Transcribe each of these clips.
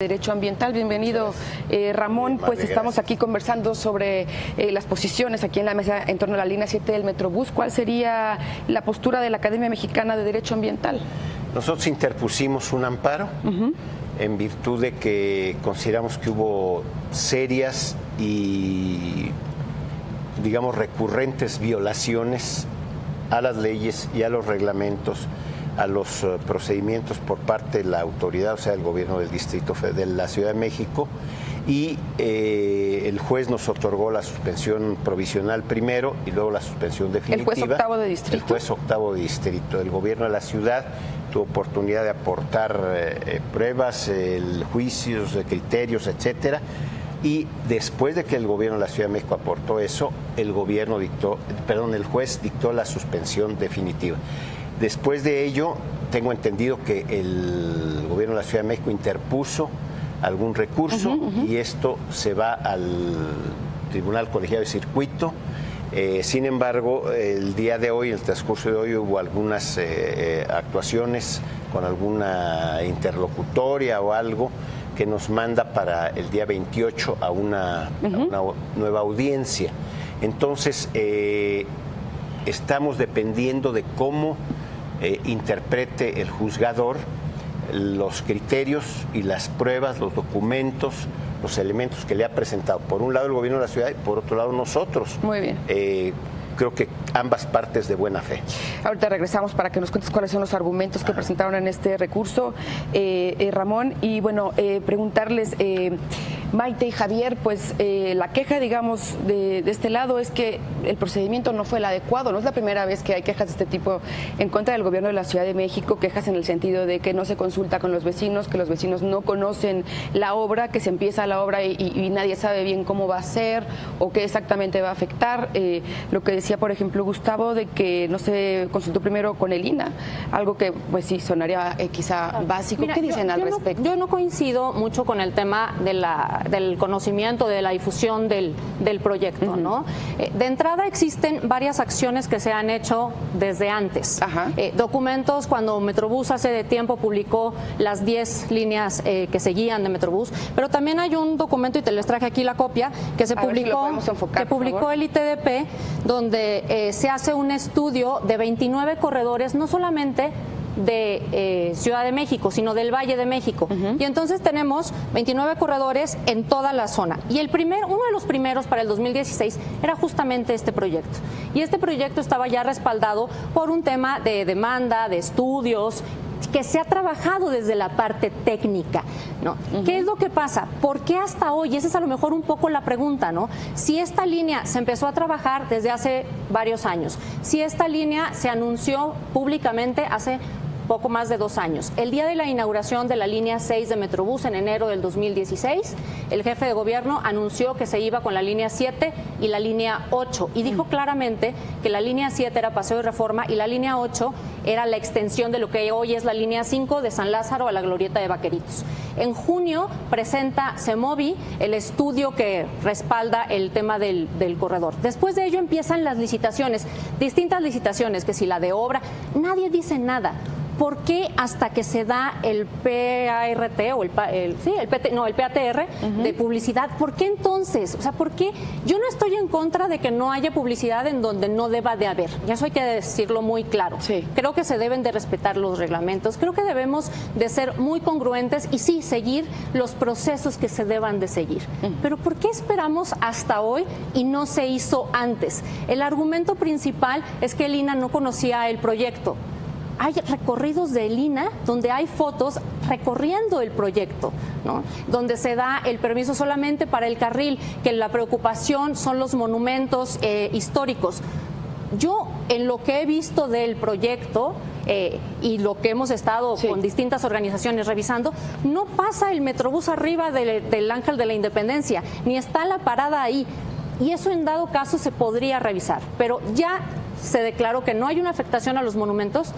Derecho Ambiental. Bienvenido, Ramón. Pues estamos aquí conversando sobre las posiciones aquí en la mesa en torno a la línea 7 del Metrobús. ¿Cuál sería la postura de la Academia Mexicana de Derecho Ambiental? Nosotros interpusimos un amparo en virtud de que consideramos que hubo serias y, digamos, recurrentes violaciones a las leyes y a los reglamentos, a los procedimientos por parte de la autoridad, o sea, el gobierno del Distrito de la Ciudad de México, y el juez nos otorgó la suspensión provisional primero y luego la suspensión definitiva. ¿El juez octavo de distrito? El juez octavo de distrito. El gobierno de la ciudad tuvo oportunidad de aportar pruebas, juicios, criterios, etcétera. Y después de que el gobierno de la Ciudad de México aportó eso, el juez dictó la suspensión definitiva. Después de ello, tengo entendido que el gobierno de la Ciudad de México interpuso algún recurso y esto se va al Tribunal Colegiado de Circuito. Sin embargo, el día de hoy, el transcurso de hoy, hubo algunas actuaciones con alguna interlocutoria o algo que nos manda para el día 28 a una nueva audiencia. Entonces, estamos dependiendo de cómo interprete el juzgador los criterios y las pruebas, los documentos, los elementos que le ha presentado. Por un lado el gobierno de la ciudad y por otro lado nosotros. Muy bien. Creo que ambas partes de buena fe. Ahorita regresamos para que nos cuentes cuáles son los argumentos que presentaron en este recurso, Ramón. Y bueno, preguntarles, Maite y Javier, pues la queja, digamos, de este lado es que el procedimiento no fue el adecuado. No es la primera vez que hay quejas de este tipo en contra del gobierno de la Ciudad de México, quejas en el sentido de que no se consulta con los vecinos, que los vecinos no conocen la obra, que se empieza la obra y nadie sabe bien cómo va a ser o qué exactamente va a afectar. Lo que decía, por ejemplo, Gustavo, de que no se consultó primero con el INAH, algo que pues sí sonaría quizá básico. Mira, ¿qué dicen al respecto? Yo no coincido mucho con el tema del conocimiento, de la difusión del proyecto, ¿no? De entrada existen varias acciones que se han hecho desde antes. Documentos, cuando Metrobús hace tiempo publicó las 10 líneas que seguían de Metrobús, pero también hay un documento, y te les traje aquí la copia, que se publicó, que publicó el ITDP, donde se hace un estudio de 29 corredores, no solamente de Ciudad de México, sino del Valle de México. Y entonces tenemos 29 corredores en toda la zona. Y uno de los primeros para el 2016 era justamente este proyecto. Y este proyecto estaba ya respaldado por un tema de demanda, de estudios, que se ha trabajado desde la parte técnica, ¿no? ¿Qué es lo que pasa? ¿Por qué hasta hoy? Esa es a lo mejor un poco la pregunta, ¿no? Si esta línea se empezó a trabajar desde hace varios años, si esta línea se anunció públicamente hace poco más de 2 años. El día de la inauguración de la línea 6 de Metrobús en enero del 2016, el jefe de gobierno anunció que se iba con la línea 7 y la línea 8 y dijo claramente que la línea 7 era Paseo y Reforma y la línea 8 era la extensión de lo que hoy es la línea 5 de San Lázaro a la Glorieta de Vaqueritos. En junio presenta CEMOVI el estudio que respalda el tema del corredor. Después de ello empiezan las licitaciones, distintas licitaciones, que si la de obra, nadie dice nada. ¿Por qué hasta que se da el PART o el PATR de publicidad? ¿Por qué entonces? O sea, ¿por qué? Yo no estoy en contra de que no haya publicidad en donde no deba de haber. Y eso hay que decirlo muy claro. Sí. Creo que se deben de respetar los reglamentos. Creo que debemos de ser muy congruentes y sí, seguir los procesos que se deban de seguir. Pero ¿por qué esperamos hasta hoy y no se hizo antes? El argumento principal es que el INAH no conocía el proyecto. Hay recorridos del INAH donde hay fotos recorriendo el proyecto, ¿no? Donde se da el permiso solamente para el carril, que la preocupación son los monumentos históricos. Yo, en lo que he visto del proyecto y lo que hemos estado con distintas organizaciones revisando, no pasa el Metrobús arriba del Ángel de la Independencia, ni está la parada ahí. Y eso en dado caso se podría revisar. Pero ya se declaró que no hay una afectación a los monumentos.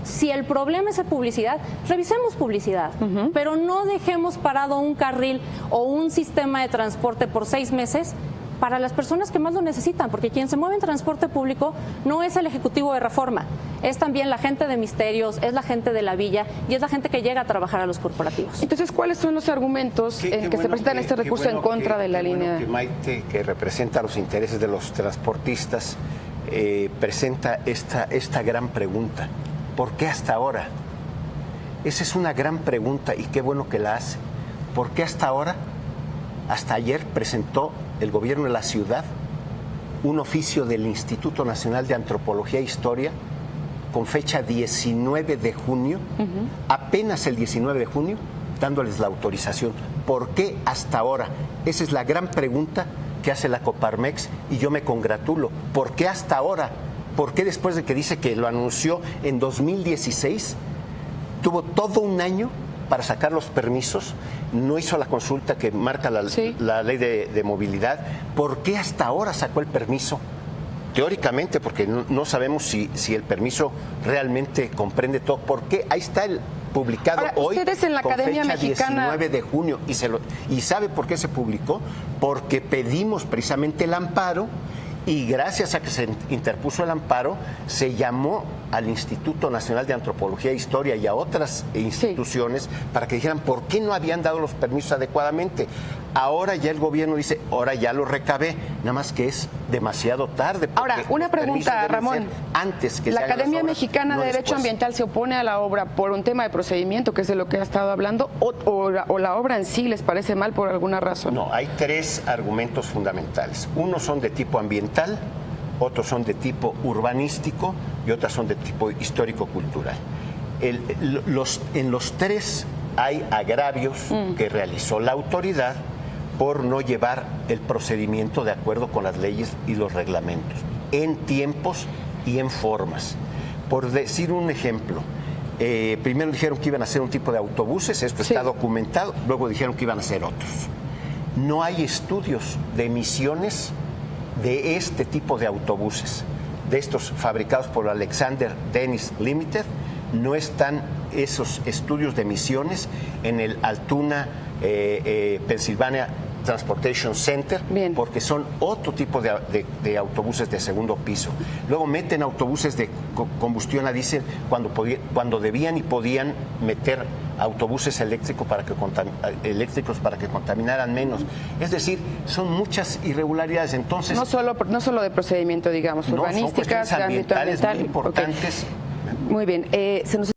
Si el problema es la publicidad, revisemos publicidad, pero no dejemos parado un carril o un sistema de transporte por 6 meses para las personas que más lo necesitan, porque quien se mueve en transporte público no es el Ejecutivo de Reforma, es también la gente de Misterios, es la gente de la Villa y es la gente que llega a trabajar a los corporativos. Entonces, ¿cuáles son los argumentos en que se presentan este recurso en contra de la línea? Que Maite, que representa los intereses de los transportistas, presenta esta gran pregunta. ¿Por qué hasta ahora? Esa es una gran pregunta y qué bueno que la hace. ¿Por qué hasta ahora? Hasta ayer presentó el gobierno de la ciudad un oficio del Instituto Nacional de Antropología e Historia con fecha 19 de junio, apenas el 19 de junio, dándoles la autorización. ¿Por qué hasta ahora? Esa es la gran pregunta que hace la Coparmex y yo me congratulo. ¿Por qué hasta ahora? ¿Por qué después de que dice que lo anunció en 2016, tuvo todo un año para sacar los permisos, no hizo la consulta que marca la ley de movilidad? ¿Por qué hasta ahora sacó el permiso? Teóricamente, porque no sabemos si el permiso realmente comprende todo. ¿Por qué? Ahí está el publicado. Ahora, hoy ustedes en la con Academia fecha Mexicana 19 de junio y ¿sabe por qué se publicó? Porque pedimos precisamente el amparo y gracias a que se interpuso el amparo se llamó al Instituto Nacional de Antropología e Historia y a otras instituciones para que dijeran por qué no habían dado los permisos adecuadamente. Ahora ya el gobierno dice, ahora ya lo recabé, nada más que es demasiado tarde. Ahora, una pregunta, Ramón. Antes que la Academia Mexicana de Derecho Ambiental se opone a la obra por un tema de procedimiento, que es de lo que ha estado hablando, o la obra en sí les parece mal por alguna razón. No, hay tres argumentos fundamentales. Unos son de tipo ambiental, otros son de tipo urbanístico y otros son de tipo histórico-cultural. En los tres hay agravios que realizó la autoridad por no llevar el procedimiento de acuerdo con las leyes y los reglamentos, en tiempos y en formas. Por decir un ejemplo, primero dijeron que iban a hacer un tipo de autobuses, esto está documentado, luego dijeron que iban a hacer otros. No hay estudios de emisiones de este tipo de autobuses, de estos fabricados por Alexander Dennis Limited, no están esos estudios de emisiones en el Altoona, Pennsylvania Transportation Center, porque son otro tipo de autobuses de segundo piso. Luego meten autobuses de combustión a diésel cuando debían y podían meter autobuses eléctricos para que contaminaran menos. Es decir, son muchas irregularidades. Entonces, no solo de procedimiento, digamos, urbanísticas, son cuestiones ambientales muy importantes. Okay. Muy bien. Se nos